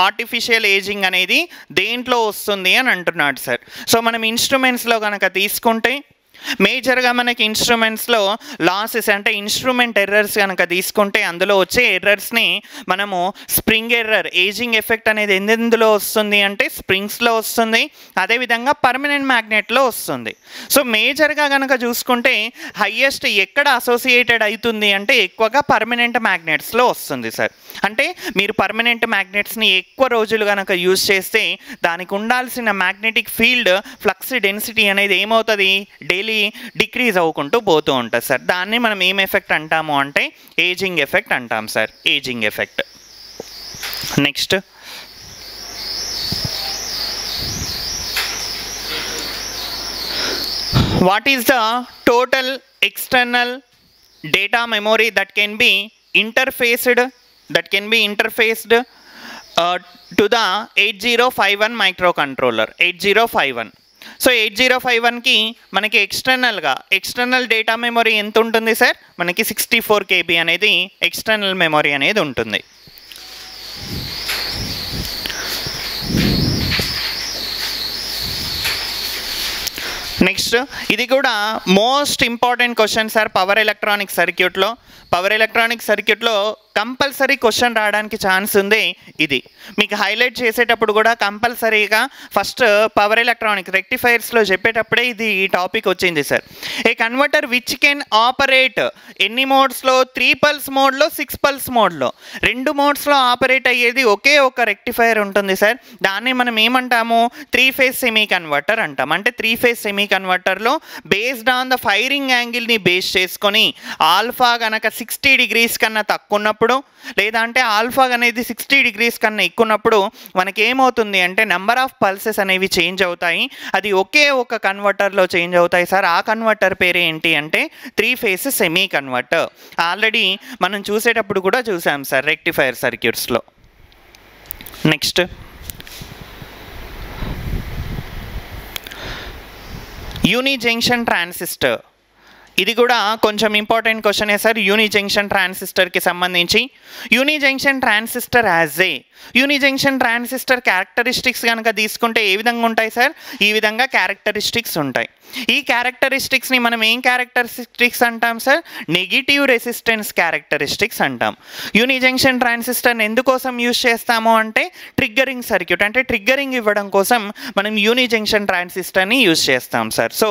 Artificial ageing అనేది దేంట్లో వస్తుంది అని అంటున్నాడు సార్. సో మనం ఇన్స్ట్రుమెంట్స్లో కనుక తీసుకుంటే మేజర్గా మనకి ఇన్స్ట్రుమెంట్స్లో లాసెస్ అంటే ఇన్స్ట్రుమెంట్ ఎర్రర్స్ కనుక తీసుకుంటే అందులో వచ్చే ఎర్రర్స్ని మనము స్ప్రింగ్ ఎర్రర్, ఏజింగ్ ఎఫెక్ట్ అనేది ఎందులో వస్తుంది అంటే స్ప్రింగ్స్లో వస్తుంది, అదేవిధంగా పర్మనెంట్ మ్యాగ్నెట్లో వస్తుంది. సో మేజర్గా కనుక చూసుకుంటే హయ్యెస్ట్ ఎక్కడ అసోసియేటెడ్ అవుతుంది అంటే ఎక్కువగా పర్మనెంట్ మ్యాగ్నెట్స్లో వస్తుంది సార్. అంటే మీరు పర్మనెంట్ మ్యాగ్నెట్స్ని ఎక్కువ రోజులు కనుక యూజ్ చేస్తే దానికి ఉండాల్సిన మ్యాగ్నెటిక్ ఫీల్డ్ ఫ్లక్స్ డెన్సిటీ అనేది ఏమవుతుంది? డైలీ డిక్రీజ్ అవ్వకుంటూ పోతూ ఉంటుంది సార్. దాన్ని మనం ఏం ఎఫెక్ట్ అంటాము అంటే ఏజింగ్ ఎఫెక్ట్ అంటాం sir. Ageing effect. Next what is the total external data memory that can be interfaced to the 8051 microcontroller? 8051. So 8051కి మనకి ఎక్స్టర్నల్ డేటా మెమొరీ ఎంత ఉంటుంది సార్? మనకి 64 KB అనేది ఎక్స్టర్నల్ మెమొరీ అనేది ఉంటుంది. నెక్స్ట్ ఇది కూడా most important question sir power electronic సర్క్యూట్లో. పవర్ ఎలక్ట్రానిక్ సర్క్యూట్లో కంపల్సరీ క్వశ్చన్ రావడానికి ఛాన్స్ ఉంది. ఇది మీకు హైలైట్ చేసేటప్పుడు కూడా కంపల్సరీగా ఫస్ట్ పవర్ ఎలక్ట్రానిక్ రెక్టిఫైర్స్లో చెప్పేటప్పుడే ఇది ఈ టాపిక్ వచ్చింది sir. A converter which can operate ఎన్ని మోడ్స్లో? 3 పల్స్ మోడ్లో, 6 పల్స్ మోడ్లో. 2 మోడ్స్లో ఆపరేట్ అయ్యేది ఒకే ఒక రెక్టిఫైర్ ఉంటుంది సార్. దాన్ని మనం ఏమంటాము? 3 ఫేజ్ సెమీ కన్వర్టర్ అంటాం. అంటే 3 ఫేజ్ సెమీ కన్వర్టర్లో బేస్డ్ ఆన్ ద ఫైరింగ్ యాంగిల్ని బేస్ చేసుకొని ఆల్ఫా కనుక 60 degrees కన్నా తక్కువ ఉన్నప్పుడు, లేదా అంటే ఆల్ఫా అనేది 60 degrees కన్నా ఎక్కువ ఉన్నప్పుడు మనకి ఏమవుతుంది అంటే నెంబర్ ఆఫ్ పల్సెస్ అనేవి చేంజ్ అవుతాయి. అది ఒకే ఒక కన్వర్టర్లో చేంజ్ అవుతాయి సార్. ఆ కన్వర్టర్ పేరు ఏంటి అంటే 3 ఫేజ్ సెమీ కన్వర్టర్. ఆల్రెడీ మనం చూసేటప్పుడు కూడా చూసాం sir rectifier సర్క్యూట్స్లో. Next uni junction transistor. ఇది కూడా కొంచెం ఇంపార్టెంట్ క్వశ్చనే సార్. యూని జంక్షన్ ట్రాన్సిస్టర్కి సంబంధించి uni junction transistor uni junction transistor characteristics కనుక తీసుకుంటే ఏ విధంగా ఉంటాయి సార్? ఈ విధంగా క్యారెక్టరిస్టిక్స్ ఉంటాయి. ఈ క్యారెక్టరిస్టిక్స్ని మనం ఏం క్యారెక్టరిస్టిక్స్ అంటాం సార్? నెగిటివ్ రెసిస్టెన్స్ క్యారెక్టరిస్టిక్స్ అంటాం. యూని జంక్షన్ ట్రాన్సిస్టర్ని ఎందుకోసం యూజ్ చేస్తాము అంటే ట్రిగ్గరింగ్ సర్క్యూట్, అంటే ట్రిగ్గరింగ్ ఇవ్వడం కోసం మనం యూని జంక్షన్ ట్రాన్సిస్టర్ని యూజ్ చేస్తాం సార్. సో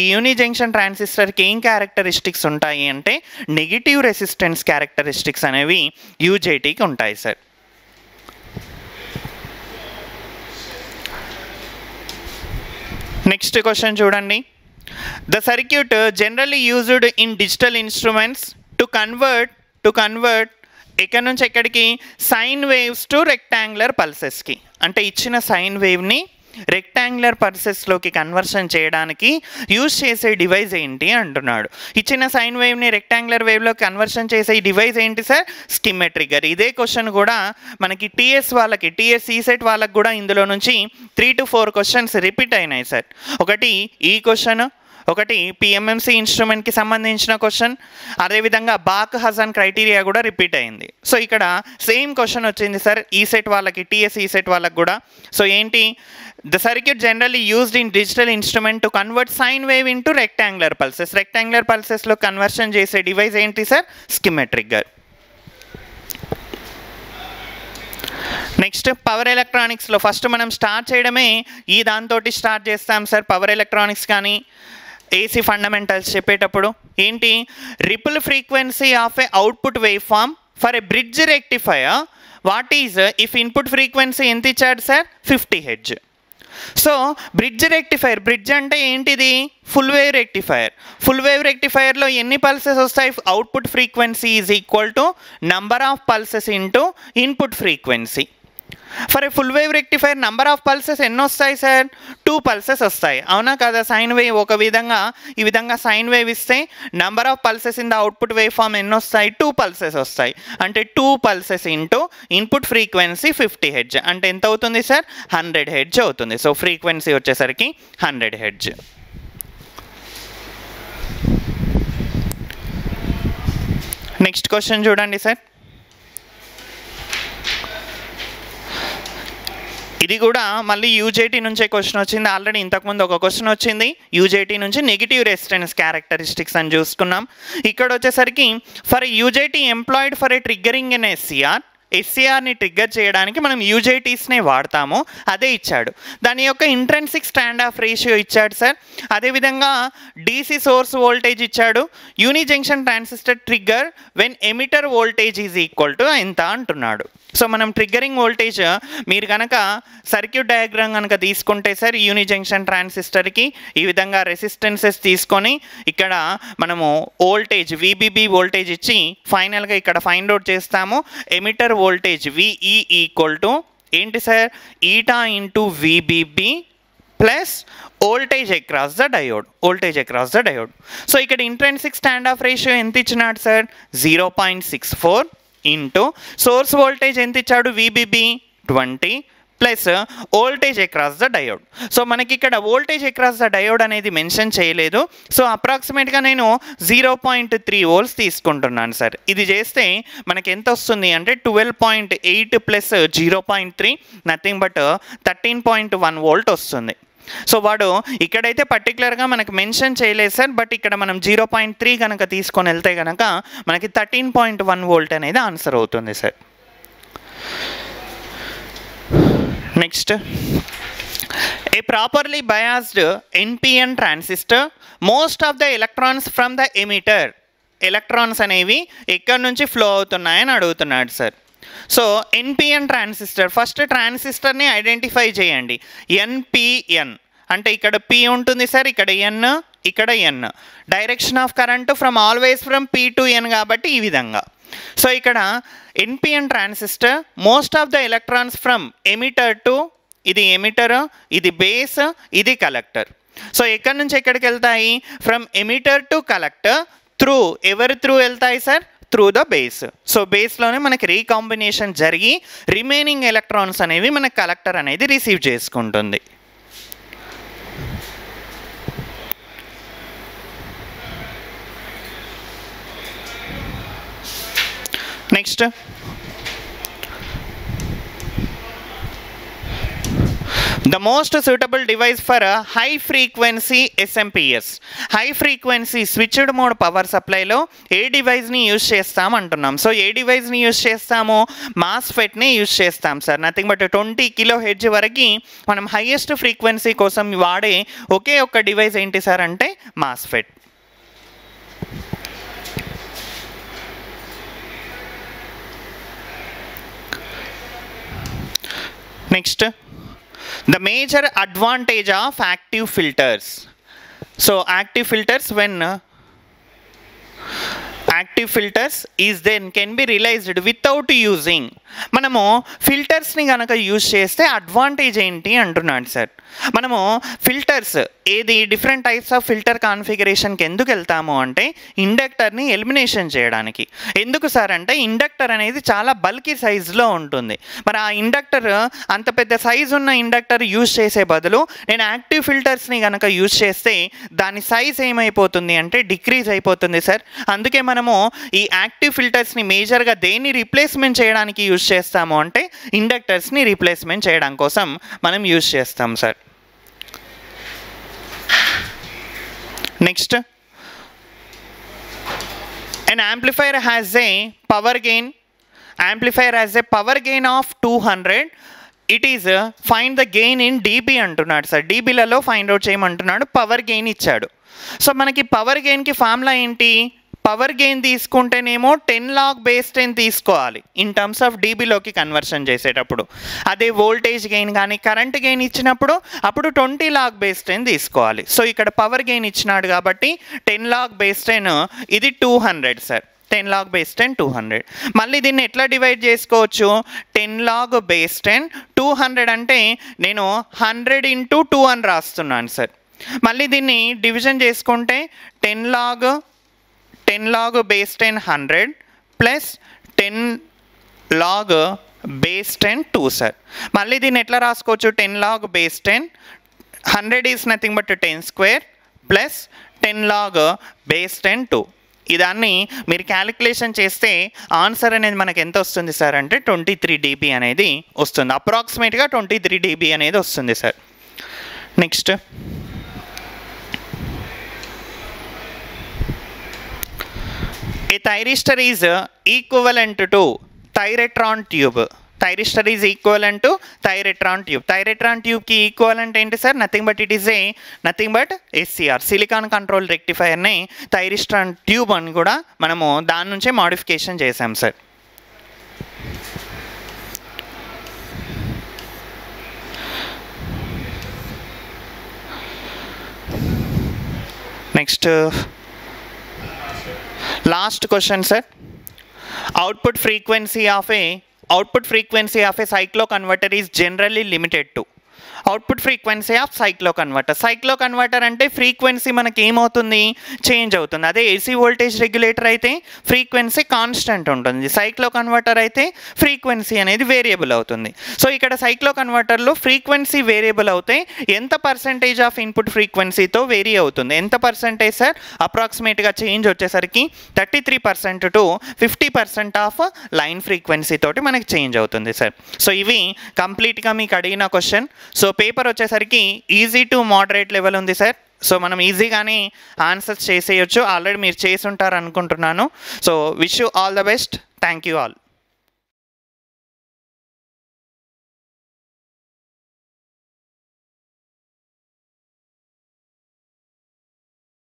ఈ యూని జంక్షన్ ట్రాన్సిస్టర్కి ఏం క్యారెక్టరిస్టిక్స్ ఉంటాయి అంటే నెగిటివ్ రెసిస్టెన్స్ క్యారెక్టరిస్టిక్స్ అనేవి యూజేటీకి ఉంటాయి సార్. నెక్స్ట్ క్వశ్చన్ చూడండి. The circuit generally used in digital instruments to convert ఎక్కడి నుంచి ఎక్కడికి? సైన్ వేవ్స్ టు రెక్టాంగులర్ పల్సెస్కి. అంటే ఇచ్చిన సైన్ వేవ్ని రెక్టాంగులర్ పల్సెస్లోకి కన్వర్షన్ చేయడానికి యూజ్ చేసే డివైస్ ఏంటి అంటున్నాడు. ఇచ్చిన సైన్ వేవ్ని రెక్టాంగులర్ వేవ్లో కన్వర్షన్ చేసే ఈ డివైస్ ఏంటి సార్? Schmitt trigger. ఇదే క్వశ్చన్ కూడా మనకి టీఎస్ ఈసెట్ వాళ్ళకి కూడా ఇందులో నుంచి 3 to 4 క్వశ్చన్స్ రిపీట్ అయినాయి సార్. ఒకటి ఈ క్వశ్చన్, ఒకటి పిఎంఎంసి ఇన్స్ట్రుమెంట్కి సంబంధించిన క్వశ్చన్, అదేవిధంగా బాక్ హజన్ క్రైటీరియా కూడా రిపీట్ అయింది. సో ఇక్కడ సేమ్ క్వశ్చన్ వచ్చింది సార్ ఈసెట్ వాళ్ళకి, టీఎస్ ఈసెట్ వాళ్ళకి కూడా. సో ఏంటి? The circuit generally used in digital instrument to convert sine wave into rectangular pulses. Rectangular పల్సెస్లో కన్వర్షన్ చేసే డివైస్ ఏంటి sir? Schmitt trigger. Next power ఎలక్ట్రానిక్స్లో ఫస్ట్ మనం స్టార్ట్ చేయడమే ఈ దాంతో స్టార్ట్ చేస్తాం సార్. పవర్ ఎలక్ట్రానిక్స్ కానీ ఏసీ ఫండమెంటల్స్ చెప్పేటప్పుడు ఏంటి? Ripple frequency of a output wave form for a bridge rectifier what is if input frequency ఎంత ఇచ్చాడు sir? 50 Hz. So bridge rectifier, bridge అంటే ఏంటిది? Full wave rectifier. Full wave రెక్టిఫైర్లో ఎన్ని పల్సెస్ వస్తాయి? Output frequency is equal to number of pulses into input frequency. For a full wave rectifier number of pulses ఎన్ని వస్తాయి సార్? 2 పల్సెస్ వస్తాయి, అవునా కదా? సైన్ వేవ్ ఒక విధంగా, ఈ విధంగా సైన్ వేవ్ ఇస్తే number of pulses in the output wave form ఎన్ని వస్తాయి? 2 పల్సెస్ వస్తాయి. అంటే 2 pulses into input frequency 50 Hz అంటే ఎంత అవుతుంది సార్? 100 Hz అవుతుంది. సో ఫ్రీక్వెన్సీ వచ్చేసరికి 100 Hz. నెక్స్ట్ క్వశ్చన్ చూడండి సార్. ఇది కూడా మళ్ళీ యూజేటీ నుంచే క్వశ్చన్ వచ్చింది. ఆల్రెడీ ఇంతకుముందు ఒక క్వశ్చన్ వచ్చింది యూజేటీ నుంచి, నెగిటివ్ రెసిస్టెన్స్ క్యారెక్టరిస్టిక్స్ అని చూసుకున్నాం. ఇక్కడ వచ్చేసరికి for UJT employed for a triggering in ఎస్సీఆర్ని ట్రిగ్గర్ చేయడానికి మనం యూజేటీస్నే వాడతాము. అదే ఇచ్చాడు. దాని యొక్క ఇంట్రెన్సిక్ స్టాండ్ ఆఫ్ రేషియో ఇచ్చాడు సార్. అదేవిధంగా డీసీ సోర్స్ వోల్టేజ్ ఇచ్చాడు. Unijunction transistor trigger when emitter voltage is equal to ఎంత అంటున్నాడు. సో మనం ట్రిగ్గరింగ్ వోల్టేజ్ మీరు కనుక సర్క్యూట్ డయాగ్రామ్ కనుక తీసుకుంటే సార్, యూని జంక్షన్ ట్రాన్సిస్టర్కి ఈ విధంగా రెసిస్టెన్సెస్ తీసుకొని ఇక్కడ మనము వోల్టేజ్ విబిబి వోల్టేజ్ ఇచ్చి ఫైనల్గా ఇక్కడ ఫైండ్ అవుట్ చేస్తాము. Emitter voltage VE equal to ఏంటి sir? Eta into VBB plus voltage across the diode. So ఇక్కడ ఇంట్రెన్సిక్ స్టాండ్ ఆఫ్ రేషియో ఎంత ఇచ్చినాడు సార్? 0.64 ఇంటూ సోర్స్ వోల్టేజ్ ఎంత ఇచ్చాడు? VBB 20 plus voltage across the diode. So మనకి ఇక్కడ వోల్టేజ్ అక్రాస్ ద డయోడ్ అనేది మెన్షన్ చేయలేదు. సో అప్రాక్సిమేట్గా నేను 0.3 volts తీసుకుంటున్నాను సార్. ఇది చేస్తే మనకి ఎంత వస్తుంది అంటే 12.8 ప్లస్ 0.3 నథింగ్ బట్ 13.1 volt వస్తుంది. సో వాడు ఇక్కడైతే పర్టికులర్గా మనకు మెన్షన్ చేయలేదు సార్, బట్ ఇక్కడ మనం 0.3 కనుక తీసుకొని వెళ్తే కనుక మనకి 13.1 volt అనేది ఆన్సర్ అవుతుంది sir. Next, a properly biased NPN transistor most of the electrons from the emitter. Electrons అనేవి ఎక్కడి నుంచి ఫ్లో అవుతున్నాయని అడుగుతున్నాడు sir. So NPN transistor, first ట్రాన్సిస్టర్ని ఐడెంటిఫై చేయండి. ఎన్పిఎన్ అంటే ఇక్కడ పి ఉంటుంది సార్, ఇక్కడ ఎన్, ఇక్కడ N. Direction of current from always from P to N కాబట్టి ఈ విధంగా. సో ఇక్కడ NPN transistor most of the electrons from emitter to, ఇది ఎమిటర్, ఇది బేస్, ఇది కలెక్టర్. సో ఎక్కడి నుంచి ఎక్కడికి వెళ్తాయి? From emitter to collector through, ఎవరి త్రూ వెళ్తాయి sir? Through the base. So బేస్లోనే మనకి రీకాంబినేషన్ జరిగి రిమైనింగ్ ఎలక్ట్రాన్స్ అనేవి మన కలెక్టర్ అనేది రిసీవ్ చేసుకుంటుంది. Next, the most suitable device for a high frequency SMPS, high frequency switched mode power supply లో ఏ డివైస్ని యూజ్ చేస్తాం అంటున్నాం. సో ఏ డివైస్ని యూజ్ చేస్తాము? మాస్ఫెట్ని యూజ్ చేస్తాం సార్. నథింగ్ బట్ 20 kHz వరకు మనం హైయెస్ట్ ఫ్రీక్వెన్సీ కోసం వాడే ఒకే ఒక్క డివైస్ ఏంటి సార్ అంటే MOSFET. Next, the major advantage of active filters. So active filters, when active filters is then can be realized without using. మనము ఫిల్టర్స్ని కనుక యూజ్ చేస్తే అడ్వాంటేజ్ ఏంటి అంటున్నాడు సార్. మనము ఫిల్టర్స్ ఏది డిఫరెంట్ టైప్స్ ఆఫ్ ఫిల్టర్ కాన్ఫిగరేషన్కి ఎందుకు వెళ్తాము అంటే ఇండక్టర్ని ఎలిమినేషన్ చేయడానికి. ఎందుకు సార్ అంటే ఇండక్టర్ అనేది చాలా బల్కీ సైజులో ఉంటుంది. మరి ఆ ఇండక్టర్ అంత పెద్ద సైజు ఉన్న ఇండక్టర్ యూజ్ చేసే బదులు నేను యాక్టివ్ ఫిల్టర్స్ని కనుక యూజ్ చేస్తే దాని సైజ్ ఏమైపోతుంది అంటే డిక్రీజ్ అయిపోతుంది సార్. అందుకే మనము ఈ యాక్టివ్ ఫిల్టర్స్ని మేజర్గా దేన్ని రీప్లేస్మెంట్ చేయడానికి యూజ్ చేస్తాము అంటే ఇండక్టర్స్ని రీప్లేస్మెంట్ చేయడం కోసం మనం యూజ్ చేస్తాం sir. Next, an amplifier has a power gain. Amplifier has a power gain of 200. It is find the gain in dB అంటున్నాడు సార్. dBలలో ఫైండ్ అవుట్ చేయమంటున్నాడు, పవర్ గెయిన్ ఇచ్చాడు. సో మనకి పవర్ గెయిన్కి ఫార్ములా ఏంటి? పవర్ గెయిన్ తీసుకుంటేనేమో 10 log base 10 తీసుకోవాలి ఇన్ టర్మ్స్ ఆఫ్ డీబీలోకి కన్వర్షన్ చేసేటప్పుడు. అదే వోల్టేజ్ గెయిన్ కానీ కరెంట్ గెయిన్ ఇచ్చినప్పుడు అప్పుడు 20 log base 10 తీసుకోవాలి. సో ఇక్కడ పవర్ గెయిన్ ఇచ్చినాడు కాబట్టి 10 log base 10 ఇది 200 సార్. 10 log base 10 200. మళ్ళీ దీన్ని ఎట్లా డివైడ్ చేసుకోవచ్చు? 10 log base 10 200 అంటే నేను 100 into 2 అని రాస్తున్నాను సార్. మళ్ళీ దీన్ని డివిజన్ చేసుకుంటే 10 log base 10 100 plus 10 log base 10 2 sir. మళ్ళీ దీన్ని ఎట్లా రాసుకోవచ్చు? 10 log base 10 100 is nothing but 10 square plus 10 log base 10 2. ఇదాన్ని మీరు క్యాలిక్యులేషన్ చేస్తే ఆన్సర్ అనేది మనకు ఎంత వస్తుంది సార్ అంటే 23 dB అనేది వస్తుంది. అప్రాక్సిమేట్గా 23 dB అనేది వస్తుంది sir. Next, a thyristor is equivalent to thyratron tube. Thyristor is equivalent to thyratron tube. Thyratron tube ki equivalent enti sir? Nothing but it is nothing but SCR, silicon control rectifier ne thyristor tube ani kuda manamu dani nunche modification chesam sir. Next, last question sir. Output frequency of a cycloconverter is generally limited to. Output frequency of cycloconverter. Cycloconverter అంటే ఫ్రీక్వెన్సీ మనకి ఏమవుతుంది? చేంజ్ అవుతుంది. అదే ఏసీ వోల్టేజ్ రెగ్యులేటర్ అయితే ఫ్రీక్వెన్సీ కాన్స్టెంట్ ఉంటుంది. సైక్లోకన్వర్టర్ అయితే ఫ్రీక్వెన్సీ అనేది వేరియబుల్ అవుతుంది. సో ఇక్కడ సైక్లోకన్వర్టర్లో ఫ్రీక్వెన్సీ వేరియబుల్ అవుతే ఎంత పర్సెంటేజ్ ఆఫ్ ఇన్పుట్ ఫ్రీక్వెన్సీతో వేరీ అవుతుంది? ఎంత పర్సెంటేజ్ సార్? అప్రాక్సిమేట్గా చేంజ్ వచ్చేసరికి 33% to 50% ఆఫ్ లైన్ ఫ్రీక్వెన్సీ తోటి మనకి చేంజ్ అవుతుంది సార్. సో ఇవి కంప్లీట్గా మీకు అడిగిన క్వశ్చన్. సో పేపర్ వచ్చేసరికి ఈజీ టు మోడరేట్ లెవెల్ ఉంది సార్. సో మనం ఈజీగానే ఆన్సర్స్ చేసేయచ్చు. ఆల్రెడీ మీరు చేసి ఉంటారు అనుకుంటున్నాను. So wish you all the best. Thank you all.